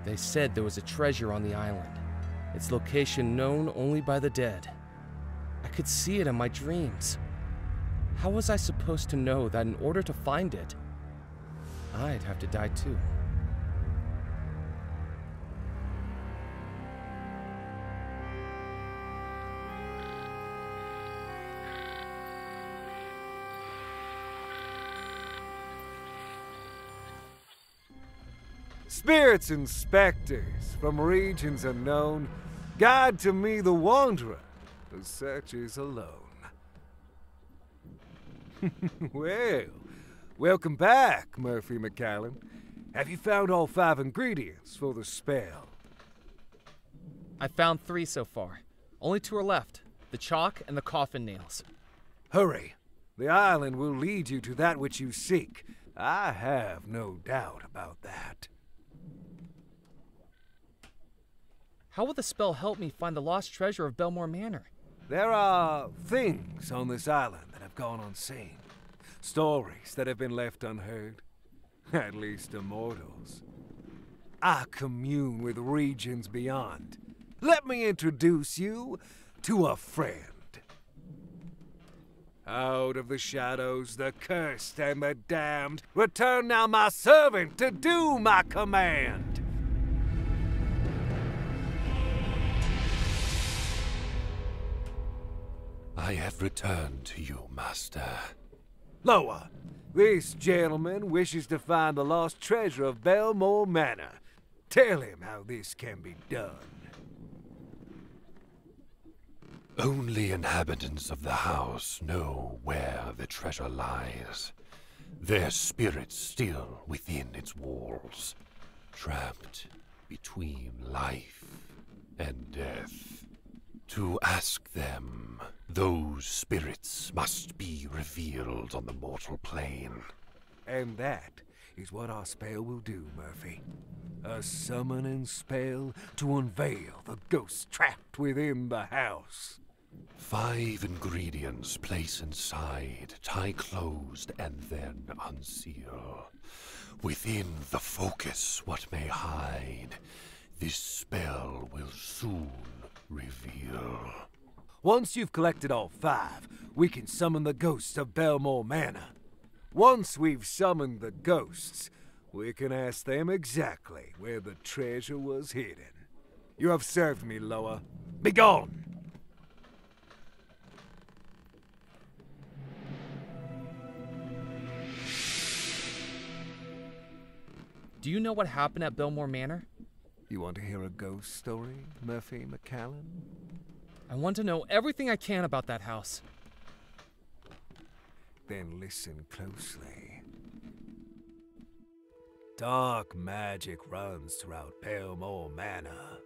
They said there was a treasure on the island, its location known only by the dead. I could see it in my dreams. How was I supposed to know that in order to find it, I'd have to die too? Spirits and specters from regions unknown, guide to me the wanderer who searches alone. Well, welcome back, Murphy McCallan. Have you found all 5 ingredients for the spell? I found 3 so far. Only 2 are left, the chalk and the coffin nails. Hurry. The island will lead you to that which you seek. I have no doubt about that. How will the spell help me find the lost treasure of Belmore Manor? There are things on this island that have gone unseen. Stories that have been left unheard. At least to mortals. I commune with regions beyond. Let me introduce you to a friend. Out of the shadows, the cursed and the damned, return now my servant to do my command. I have returned to you, Master. Loa, this gentleman wishes to find the lost treasure of Belmore Manor. Tell him how this can be done. Only inhabitants of the house know where the treasure lies. Their spirits still within its walls, trapped between life and death. To ask them, those spirits must be revealed on the mortal plane. And that is what our spell will do, Murphy. A summoning spell to unveil the ghosts trapped within the house. 5 ingredients place inside, tie closed, and then unseal. Within the focus what may hide, this spell will soon reveal. Once you've collected all 5, we can summon the ghosts of Belmore Manor. Once we've summoned the ghosts, we can ask them exactly where the treasure was hidden. You have served me, Loa. Begone! Do you know what happened at Belmore Manor? You want to hear a ghost story, Murphy McCallan? I want to know everything I can about that house. Then listen closely. Dark magic runs throughout Belmore Manor.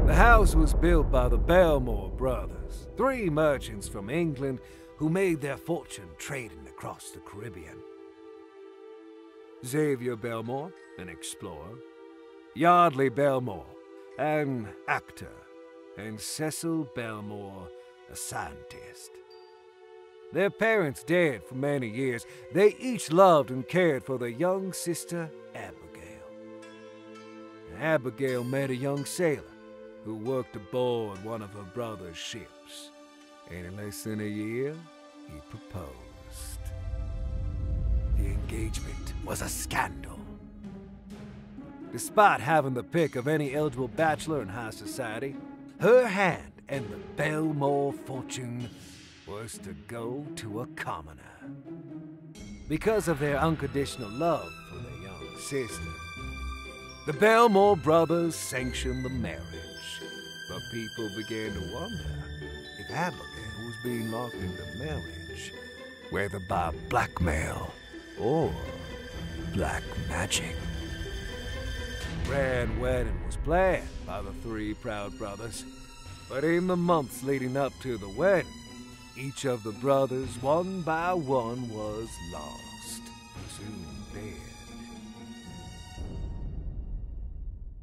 The house was built by the Belmore brothers, 3 merchants from England who made their fortune trading across the Caribbean. Xavier Belmore, an explorer, Yardley Belmore, an actor, and Cecil Belmore, a scientist. Their parents dead for many years. They each loved and cared for their young sister, Abigail. Abigail met a young sailor who worked aboard one of her brother's ships. And in less than a year, he proposed. The engagement was a scandal. Despite having the pick of any eligible bachelor in high society, her hand and the Belmore fortune was to go to a commoner. Because of their unconditional love for their young sister, the Belmore brothers sanctioned the marriage. But people began to wonder if Abigail was being locked into marriage, whether by blackmail or black magic. Grand wedding was planned by the 3 proud brothers, but in the months leading up to the wedding, each of the brothers, one by one, was lost, soon dead.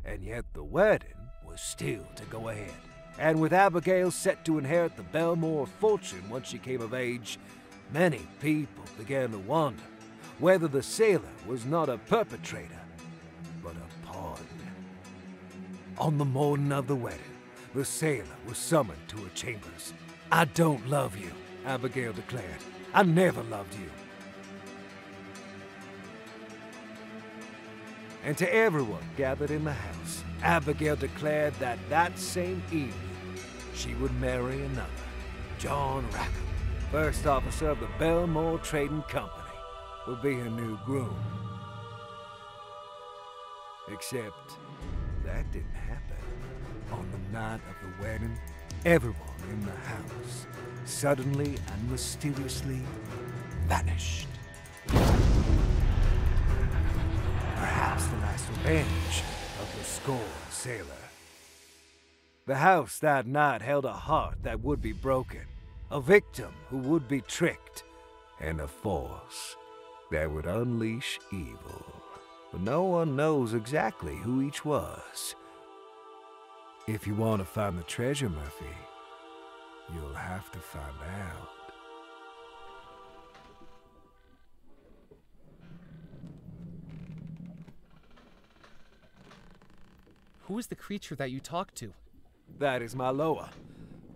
And yet the wedding was still to go ahead, and with Abigail set to inherit the Belmore fortune once she came of age, many people began to wonder whether the sailor was not a perpetrator, but a pawn. On the morning of the wedding, the sailor was summoned to her chambers. "I don't love you," Abigail declared. "I never loved you." And to everyone gathered in the house, Abigail declared that that same evening she would marry another, John Rackham, first officer of the Belmore Trading Company, would be her new groom. Except that didn't happen. On the night of the wedding, everyone in the house suddenly and mysteriously vanished. Perhaps the last revenge of the scorned sailor. The house that night held a heart that would be broken, a victim who would be tricked, and a force that would unleash evil. But no one knows exactly who each was. If you want to find the treasure, Murphy, you'll have to find out. Who is the creature that you talked to? That is my Loa.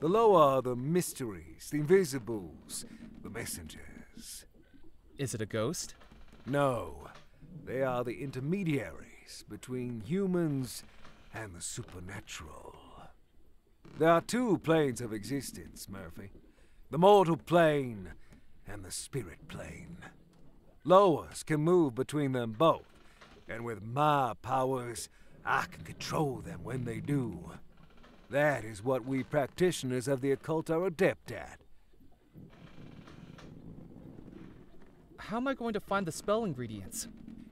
The Loa are the mysteries, the invisibles, the messengers. Is it a ghost? No, they are the intermediaries between humans and the supernatural. There are two planes of existence, Murphy. The mortal plane and the spirit plane. Loas can move between them both, and with my powers, I can control them when they do. That is what we practitioners of the occult are adept at. How am I going to find the spell ingredients?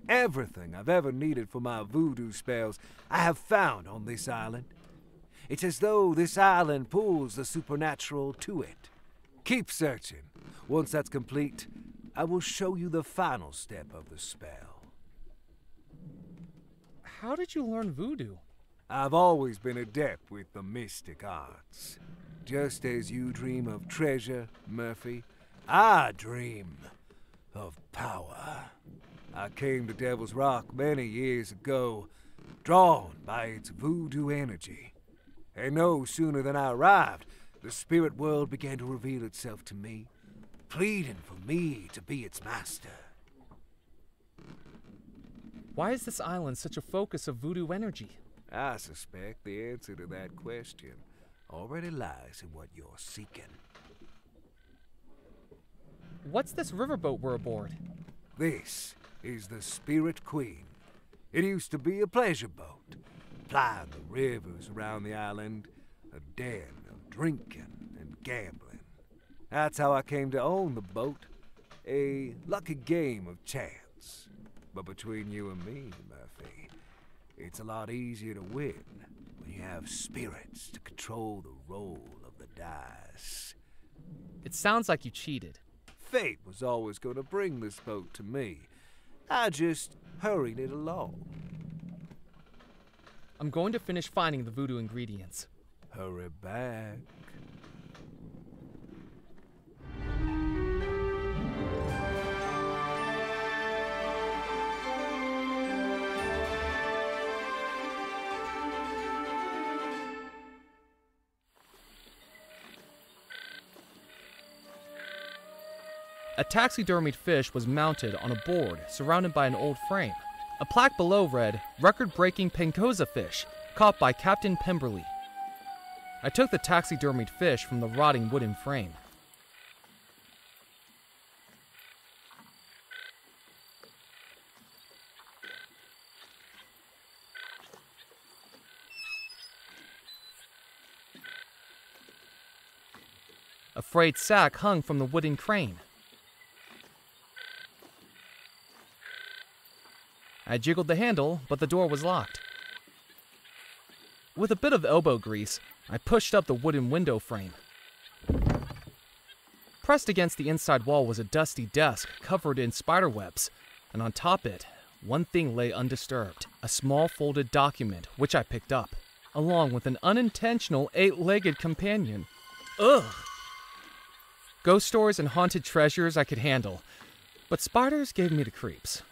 Everything I've ever needed for my voodoo spells, I have found on this island. It's as though this island pulls the supernatural to it. Keep searching. Once that's complete, I will show you the final step of the spell. How did you learn voodoo? I've always been adept with the mystic arts. Just as you dream of treasure, Murphy, I dream of power. I came to Devil's Rock many years ago, drawn by its voodoo energy. And no sooner than I arrived, the spirit world began to reveal itself to me, pleading for me to be its master. Why is this island such a focus of voodoo energy? I suspect the answer to that question already lies in what you're seeking. What's this riverboat we're aboard? This is the Spirit Queen. It used to be a pleasure boat, plying the rivers around the island, a den of drinking and gambling. That's how I came to own the boat, a lucky game of chance. But between you and me, Murphy, it's a lot easier to win when you have spirits to control the roll of the dice. It sounds like you cheated. Fate was always going to bring this boat to me. I just hurried it along. I'm going to finish finding the voodoo ingredients. Hurry back. A taxidermied fish was mounted on a board surrounded by an old frame. A plaque below read, "Record-breaking Pancosa fish, caught by Captain Pemberley." I took the taxidermied fish from the rotting wooden frame. A frayed sack hung from the wooden crane. I jiggled the handle, but the door was locked. With a bit of elbow grease, I pushed up the wooden window frame. Pressed against the inside wall was a dusty desk covered in spider webs, and on top it, one thing lay undisturbed, a small folded document which I picked up, along with an unintentional 8-legged companion. Ugh! Ghost stories and haunted treasures I could handle, But spiders gave me the creeps.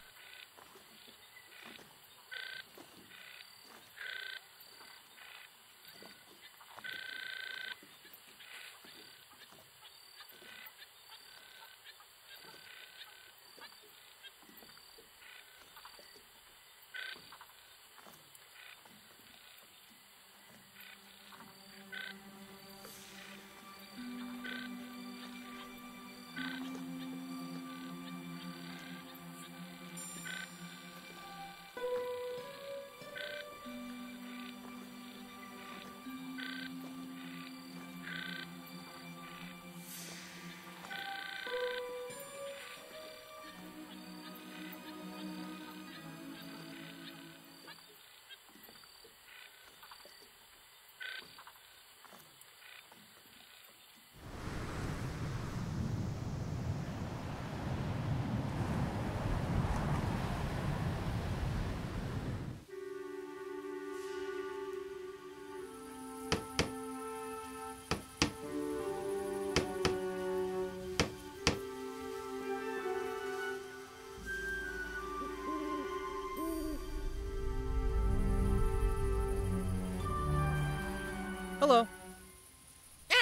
Hello.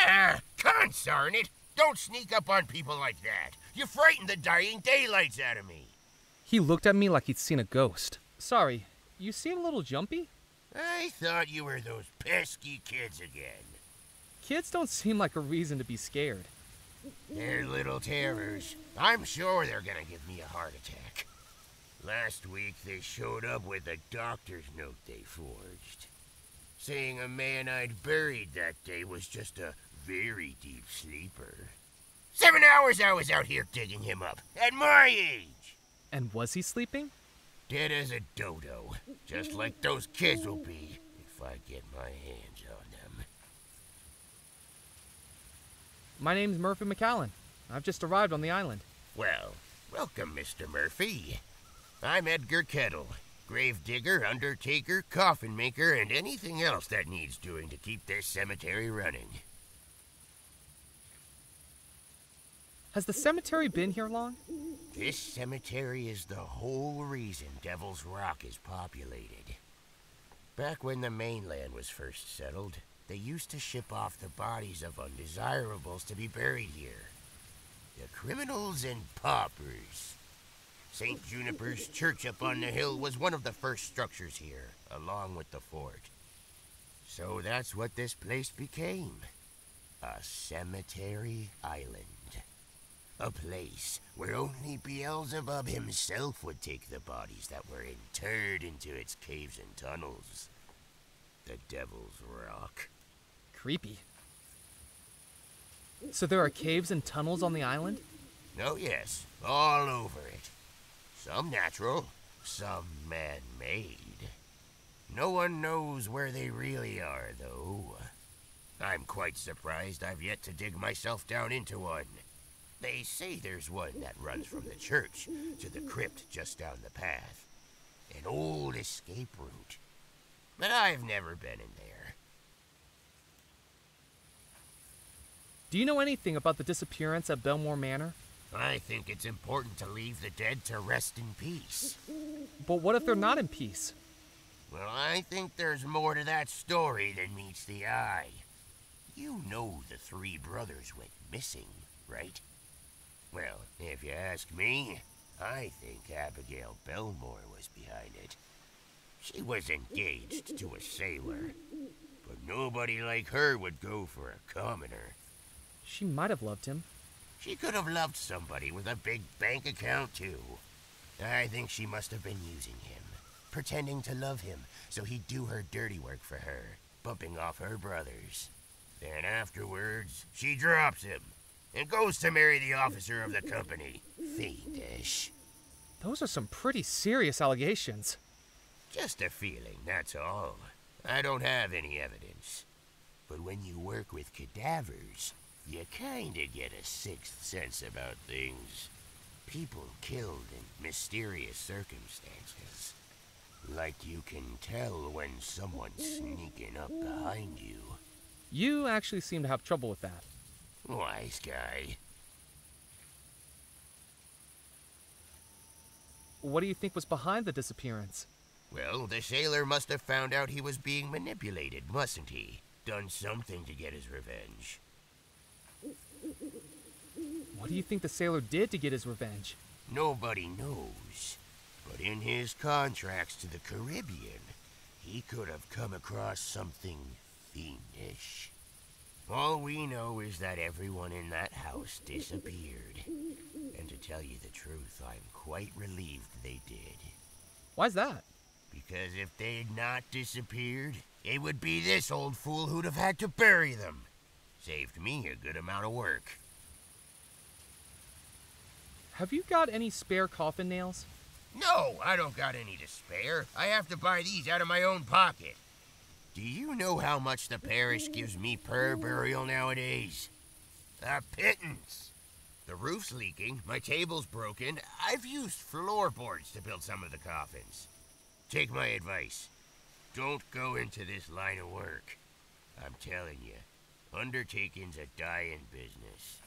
Ah, consarn it! Don't sneak up on people like that. You frighten the dying daylights out of me. He looked at me like he'd seen a ghost. Sorry, you seem a little jumpy? I thought you were those pesky kids again. Kids don't seem like a reason to be scared. They're little terrors. I'm sure they're gonna give me a heart attack. Last week they showed up with a doctor's note they forged, saying a man I'd buried that day was just a very deep sleeper. 7 hours I was out here digging him up, at my age! And was he sleeping? Dead as a dodo, just like those kids will be if I get my hands on them. My name's Murphy McAllen. I've just arrived on the island. Well, welcome, Mr. Murphy. I'm Edgar Kettle, gravedigger, undertaker, coffin maker, and anything else that needs doing to keep this cemetery running. Has the cemetery been here long? This cemetery is the whole reason Devil's Rock is populated. Back when the mainland was first settled, they used to ship off the bodies of undesirables to be buried here. The criminals and paupers. St. Juniper's Church up on the hill was one of the first structures here, along with the fort. So that's what this place became. A cemetery island. A place where only Beelzebub himself would take the bodies that were interred into its caves and tunnels. The Devil's Rock. Creepy. So there are caves and tunnels on the island? Oh yes, all over it. Some natural, some man-made. No one knows where they really are, though. I'm quite surprised I've yet to dig myself down into one. They say there's one that runs from the church to the crypt just down the path. An old escape route. But I've never been in there. Do you know anything about the disappearance at Belmore Manor? I think it's important to leave the dead to rest in peace. But what if they're not in peace? Well, I think there's more to that story than meets the eye. You know the three brothers went missing, right? Well, if you ask me, I think Abigail Belmore was behind it. She was engaged to a sailor, but nobody like her would go for a commoner. She might have loved him. She could have loved somebody with a big bank account, too. I think she must have been using him, pretending to love him so he'd do her dirty work for her, bumping off her brothers. Then afterwards, she drops him and goes to marry the officer of the company. Fiendish. Those are some pretty serious allegations. Just a feeling, that's all. I don't have any evidence. But when you work with cadavers, you kinda get a sixth sense about things. People killed in mysterious circumstances. Like you can tell when someone's sneaking up behind you. You actually seem to have trouble with that. Wise guy. What do you think was behind the disappearance? Well, the sailor must have found out he was being manipulated, mustn't he? Done something to get his revenge. What do you think the sailor did to get his revenge? Nobody knows. But in his contracts to the Caribbean, he could have come across something fiendish. All we know is that everyone in that house disappeared. And to tell you the truth, I'm quite relieved they did. Why's that? Because if they'd not disappeared, it would be this old fool who'd have had to bury them. Saved me a good amount of work. Have you got any spare coffin nails? No, I don't got any to spare. I have to buy these out of my own pocket. Do you know how much the parish gives me per burial nowadays? A pittance. The roof's leaking, my table's broken. I've used floorboards to build some of the coffins. Take my advice. Don't go into this line of work. I'm telling you, undertaking's a dying business.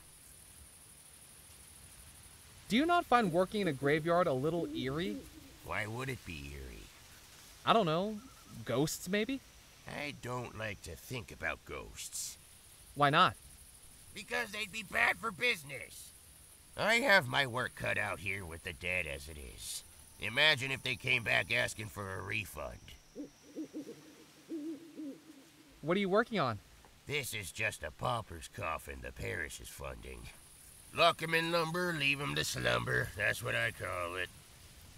Do you not find working in a graveyard a little eerie? Why would it be eerie? I don't know. Ghosts, maybe? I don't like to think about ghosts. Why not? Because they'd be bad for business. I have my work cut out here with the dead as it is. Imagine if they came back asking for a refund. What are you working on? This is just a pauper's coffin the parish is funding. Lock 'em in lumber, leave 'em to slumber. That's what I call it.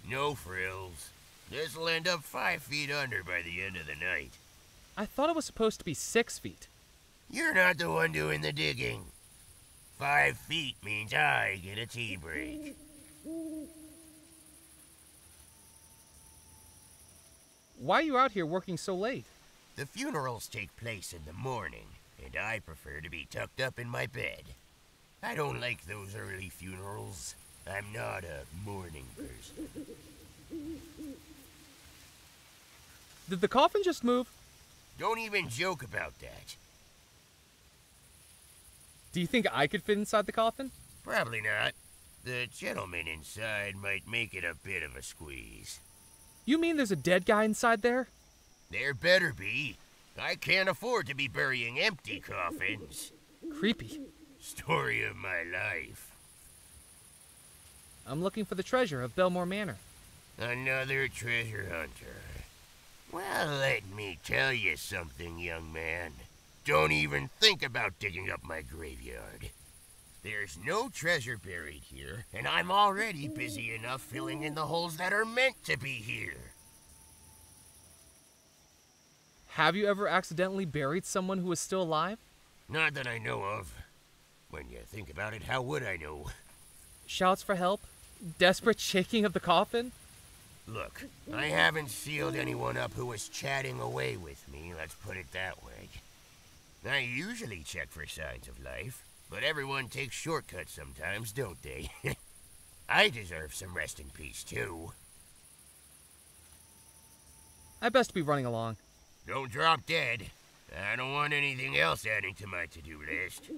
No frills. This'll end up 5 feet under by the end of the night. I thought it was supposed to be 6 feet. You're not the one doing the digging. 5 feet means I get a tea break. Why are you out here working so late? The funerals take place in the morning, and I prefer to be tucked up in my bed. I don't like those early funerals. I'm not a morning person. Did the coffin just move? Don't even joke about that. Do you think I could fit inside the coffin? Probably not. The gentleman inside might make it a bit of a squeeze. You mean there's a dead guy inside there? There better be. I can't afford to be burying empty coffins. Creepy. Story of my life. I'm looking for the treasure of Belmore Manor. Another treasure hunter. Well, let me tell you something, young man. Don't even think about digging up my graveyard. There's no treasure buried here, and I'm already busy enough filling in the holes that are meant to be here. Have you ever accidentally buried someone who is still alive? Not that I know of. When you think about it, how would I know? Shouts for help? Desperate shaking of the coffin? Look, I haven't sealed anyone up who was chatting away with me, let's put it that way. I usually check for signs of life, but everyone takes shortcuts sometimes, don't they? I deserve some rest in peace, too. I best be running along. Don't drop dead. I don't want anything else adding to my to-do list.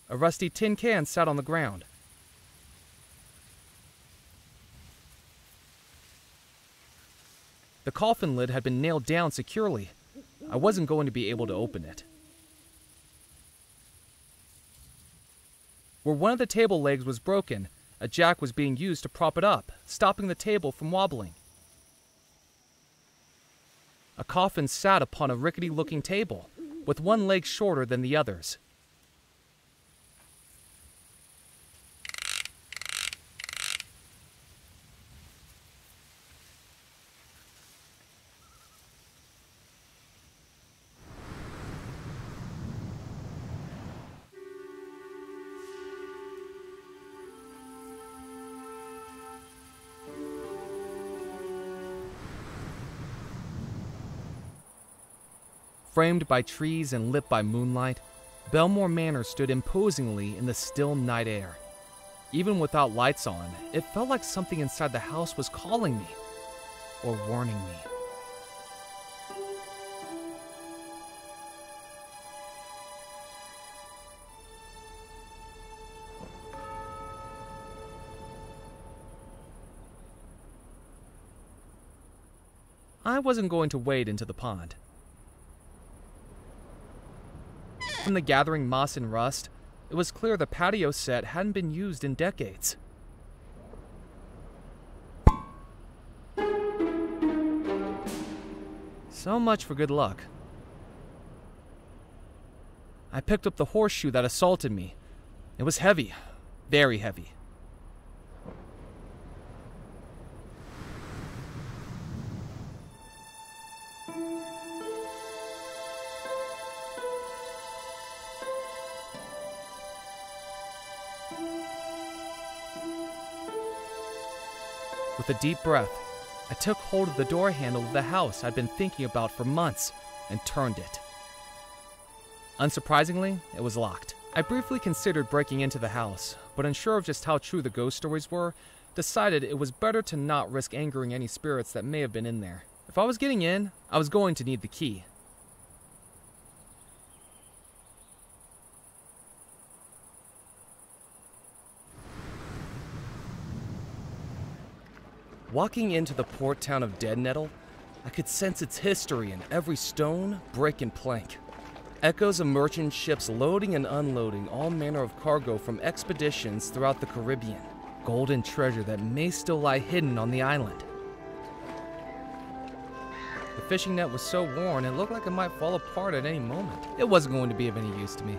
A rusty tin can sat on the ground. The coffin lid had been nailed down securely. I wasn't going to be able to open it. Where one of the table legs was broken, a jack was being used to prop it up, stopping the table from wobbling. A coffin sat upon a rickety-looking table, with one leg shorter than the others. Framed by trees and lit by moonlight, Belmore Manor stood imposingly in the still night air. Even without lights on, it felt like something inside the house was calling me, or warning me. I wasn't going to wade into the pond. From the gathering moss and rust, it was clear the patio set hadn't been used in decades. So much for good luck. I picked up the horseshoe that assaulted me. It was heavy, very heavy. With a deep breath, I took hold of the door handle of the house I'd been thinking about for months and turned it. Unsurprisingly, it was locked. I briefly considered breaking into the house, but unsure of just how true the ghost stories were, decided it was better to not risk angering any spirits that may have been in there. If I was getting in, I was going to need the key. Walking into the port town of Dead Nettle, I could sense its history in every stone, brick, and plank. Echoes of merchant ships loading and unloading all manner of cargo from expeditions throughout the Caribbean. Gold and treasure that may still lie hidden on the island. The fishing net was so worn it looked like it might fall apart at any moment. It wasn't going to be of any use to me.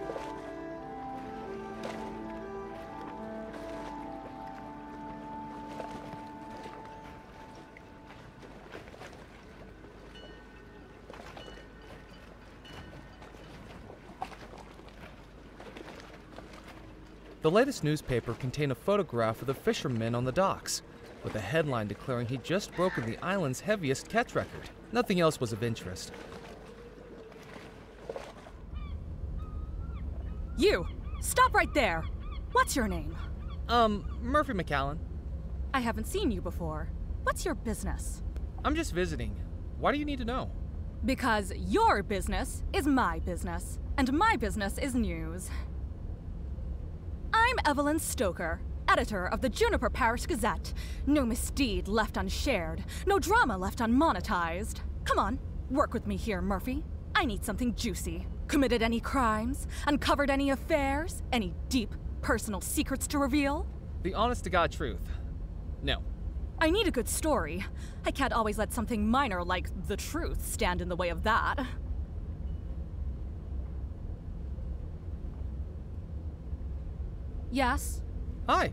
The latest newspaper contained a photograph of the fisherman on the docks, with a headline declaring he'd just broken the island's heaviest catch record. Nothing else was of interest. You! Stop right there! What's your name? Murphy McAllen. I haven't seen you before. What's your business? I'm just visiting. Why do you need to know? Because your business is my business, and my business is news. I'm Evelyn Stoker, editor of the Juniper Parish Gazette. No misdeed left unshared, no drama left unmonetized. Come on, work with me here, Murphy. I need something juicy. Committed any crimes? Uncovered any affairs? Any deep, personal secrets to reveal? The honest-to-God truth. No. I need a good story. I can't always let something minor like the truth stand in the way of that. Yes? Hi.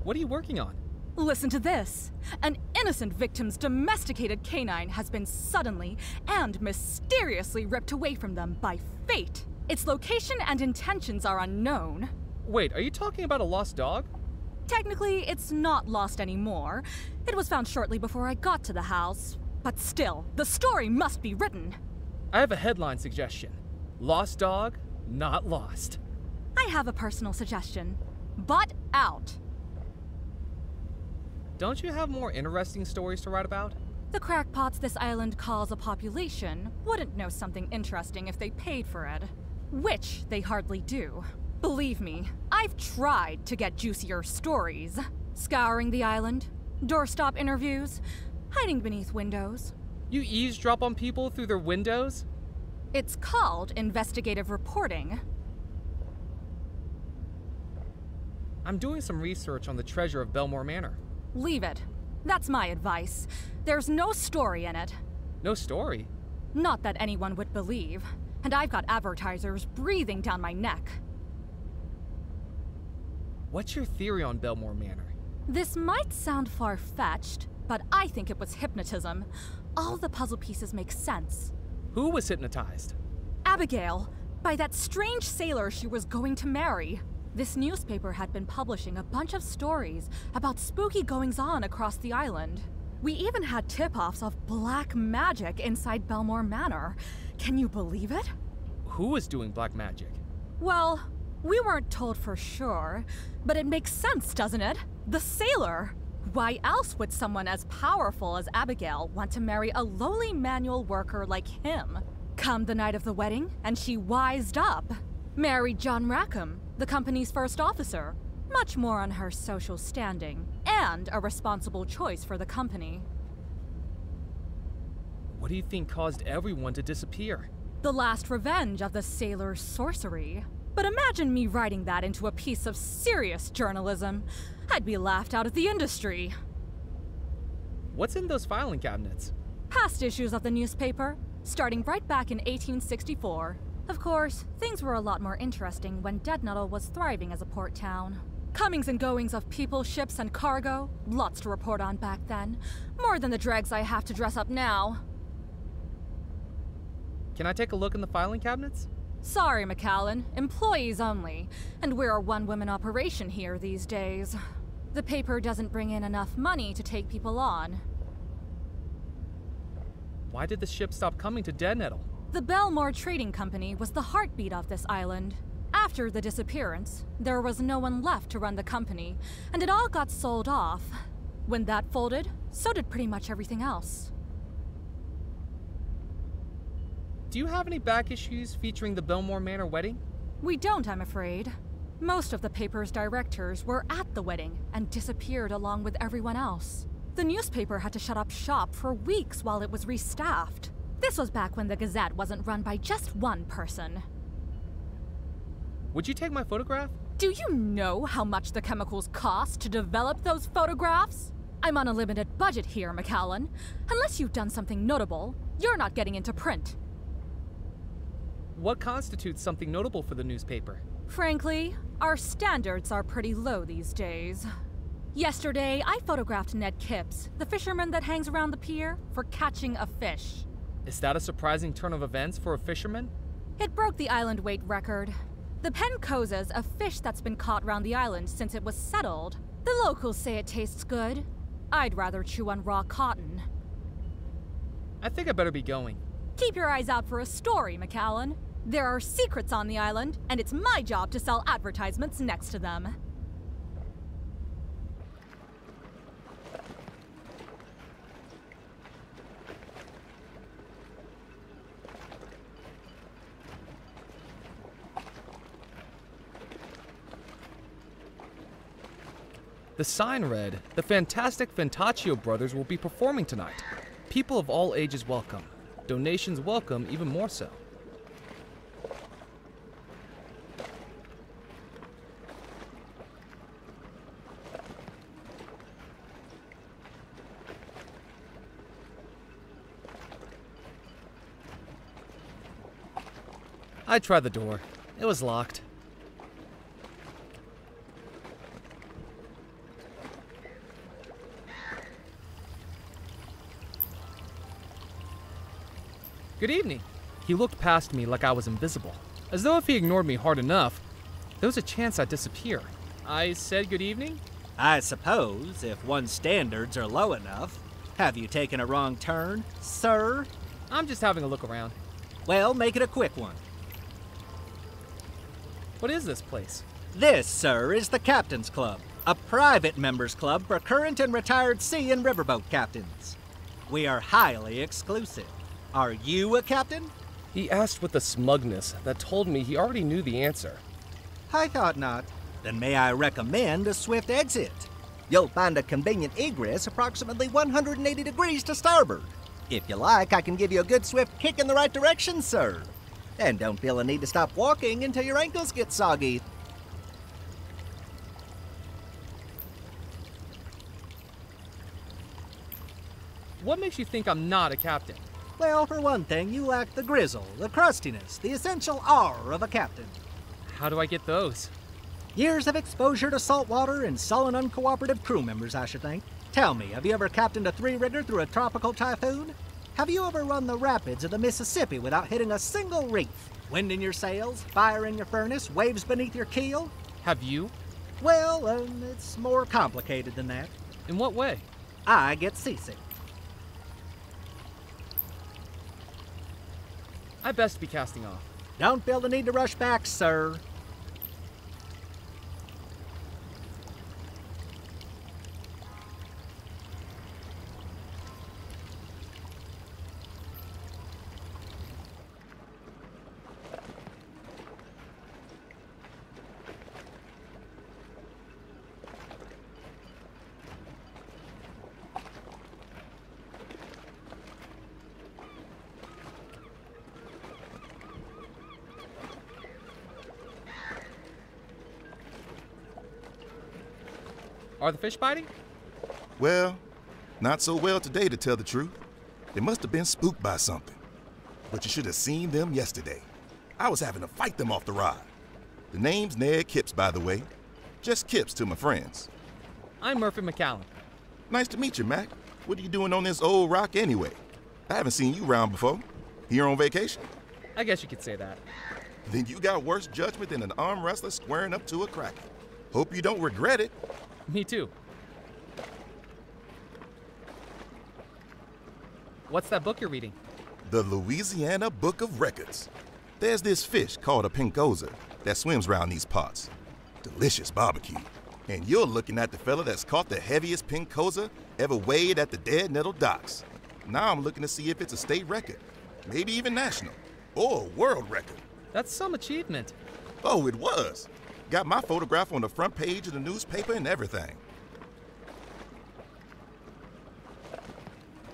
What are you working on? Listen to this. An innocent victim's domesticated canine has been suddenly and mysteriously ripped away from them by fate. Its location and intentions are unknown. Wait, are you talking about a lost dog? Technically, it's not lost anymore. It was found shortly before I got to the house. But still, the story must be written. I have a headline suggestion. Lost dog, not lost. I have a personal suggestion. Butt out. Don't you have more interesting stories to write about? The crackpots this island calls a population wouldn't know something interesting if they paid for it. Which they hardly do. Believe me, I've tried to get juicier stories. Scouring the island, doorstop interviews, hiding beneath windows. You eavesdrop on people through their windows? It's called investigative reporting. I'm doing some research on the treasure of Belmore Manor. Leave it. That's my advice. There's no story in it. No story? Not that anyone would believe. And I've got advertisers breathing down my neck. What's your theory on Belmore Manor? This might sound far-fetched, but I think it was hypnotism. All the puzzle pieces make sense. Who was hypnotized? Abigail, by that strange sailor she was going to marry. This newspaper had been publishing a bunch of stories about spooky goings-on across the island. We even had tip-offs of black magic inside Belmore Manor. Can you believe it? Who is doing black magic? Well, we weren't told for sure, but it makes sense, doesn't it? The sailor! Why else would someone as powerful as Abigail want to marry a lowly manual worker like him? Come the night of the wedding, and she wised up. Married John Rackham, the company's first officer. Much more on her social standing, and a responsible choice for the company. What do you think caused everyone to disappear? The last revenge of the sailor's sorcery. But imagine me writing that into a piece of serious journalism. I'd be laughed out of the industry. What's in those filing cabinets? Past issues of the newspaper, starting right back in 1864. Of course, things were a lot more interesting when Deadnuttle was thriving as a port town. Comings and goings of people, ships, and cargo. Lots to report on back then. More than the dregs I have to dress up now. Can I take a look in the filing cabinets? Sorry, McAllen. Employees only. And we're a one-woman operation here these days. The paper doesn't bring in enough money to take people on. Why did the ship stop coming to Deadnuttle? The Belmore Trading Company was the heartbeat of this island. After the disappearance, there was no one left to run the company, and it all got sold off. When that folded, so did pretty much everything else. Do you have any back issues featuring the Belmore Manor wedding? We don't, I'm afraid. Most of the paper's directors were at the wedding and disappeared along with everyone else. The newspaper had to shut up shop for weeks while it was restaffed. This was back when the Gazette wasn't run by just one person. Would you take my photograph? Do you know how much the chemicals cost to develop those photographs? I'm on a limited budget here, McAllen. Unless you've done something notable, you're not getting into print. What constitutes something notable for the newspaper? Frankly, our standards are pretty low these days. Yesterday, I photographed Ned Kipps, the fisherman that hangs around the pier, for catching a fish. Is that a surprising turn of events for a fisherman? It broke the island weight record. The pen cozes a fish that's been caught round the island since it was settled. The locals say it tastes good. I'd rather chew on raw cotton. I think I better be going. Keep your eyes out for a story, McAllen. There are secrets on the island, and it's my job to sell advertisements next to them. The sign read, "The Fantastic Fantaccio Brothers will be performing tonight. People of all ages welcome. Donations welcome even more so." I tried the door. It was locked. Good evening. He looked past me like I was invisible, as though if he ignored me hard enough, there was a chance I'd disappear. I said good evening? I suppose, if one's standards are low enough. Have you taken a wrong turn, sir? I'm just having a look around. Well, make it a quick one. What is this place? This, sir, is the Captain's Club, a private members club for current and retired sea and riverboat captains. We are highly exclusive. Are you a captain? He asked with a smugness that told me he already knew the answer. I thought not. Then may I recommend a swift exit? You'll find a convenient egress approximately 180 degrees to starboard. If you like, I can give you a good swift kick in the right direction, sir. And don't feel a need to stop walking until your ankles get soggy. What makes you think I'm not a captain? Well, for one thing, you lack the grizzle, the crustiness, the essential R of a captain. How do I get those? Years of exposure to salt water and sullen, uncooperative crew members, I should think. Tell me, have you ever captained a three-rigger through a tropical typhoon? Have you ever run the rapids of the Mississippi without hitting a single reef? Wind in your sails, fire in your furnace, waves beneath your keel? Have you? Well, it's more complicated than that. In what way? I get seasick. I best be casting off. Don't feel the need to rush back, sir. Are the fish biting? Well, not so well today, to tell the truth. They must have been spooked by something. But you should have seen them yesterday. I was having to fight them off the rod. The name's Ned Kipps, by the way. Just Kipps to my friends. I'm Murphy McCallum. Nice to meet you, Mac. What are you doing on this old rock anyway? I haven't seen you around before. Here on vacation? I guess you could say that. Then you got worse judgment than an arm wrestler squaring up to a kraken. Hope you don't regret it. Me too. What's that book you're reading? The Louisiana Book of Records. There's this fish called a pinkoza that swims around these parts. Delicious barbecue. And you're looking at the fella that's caught the heaviest pinkoza ever weighed at the Dead Nettle docks. Now I'm looking to see if it's a state record, maybe even national, or a world record. That's some achievement. Oh, it was. Got my photograph on the front page of the newspaper and everything.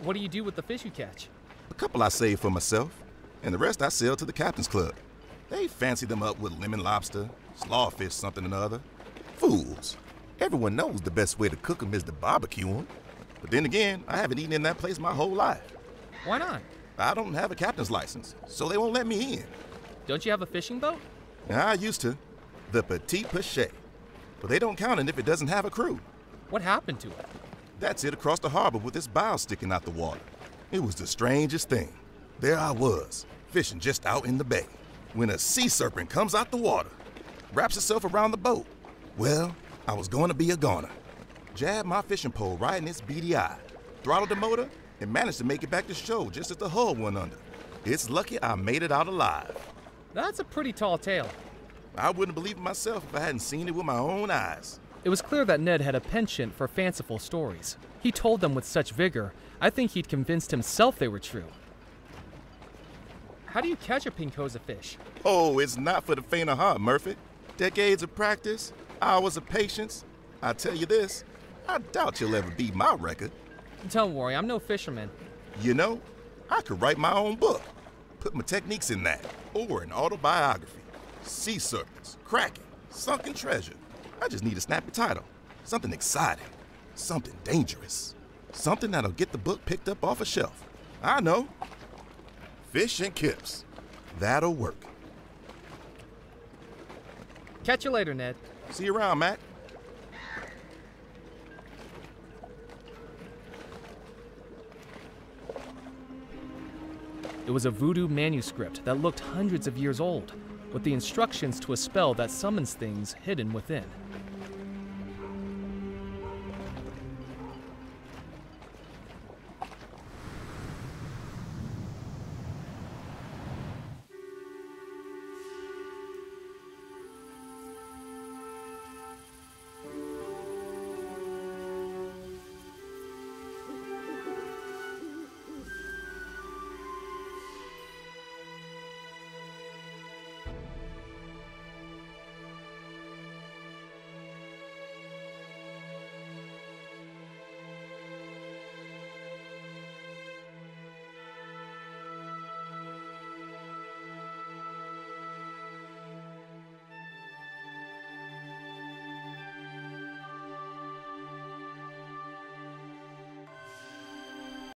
What do you do with the fish you catch? A couple I save for myself, and the rest I sell to the Captain's Club. They fancy them up with lemon lobster, slawfish something or other. Fools. Everyone knows the best way to cook them is to barbecue them. But then again, I haven't eaten in that place my whole life. Why not? I don't have a captain's license, so they won't let me in. Don't you have a fishing boat? I used to. The Petit Pichet. But they don't count it if it doesn't have a crew. What happened to it? That's it across the harbor with its bow sticking out the water. It was the strangest thing. There I was, fishing just out in the bay, when a sea serpent comes out the water, wraps itself around the boat. Well, I was going to be a goner. Jabbed my fishing pole right in its beady eye, throttled the motor, and managed to make it back to shore just as the hull went under. It's lucky I made it out alive. That's a pretty tall tale. I wouldn't believe it myself if I hadn't seen it with my own eyes. It was clear that Ned had a penchant for fanciful stories. He told them with such vigor, I think he'd convinced himself they were true. How do you catch a pinkoza fish? Oh, it's not for the faint of heart, Murphy. Decades of practice, hours of patience. I tell you this, I doubt you'll ever beat my record. Don't worry, I'm no fisherman. You know, I could write my own book, put my techniques in that, or an autobiography. Sea serpents, kraken, sunken treasure. I just need a snappy title, something exciting, something dangerous, something that'll get the book picked up off a shelf. I know. Fish and Kipps. That'll work. Catch you later, Ned. See you around, Mac. It was a voodoo manuscript that looked hundreds of years old, with the instructions to a spell that summons things hidden within.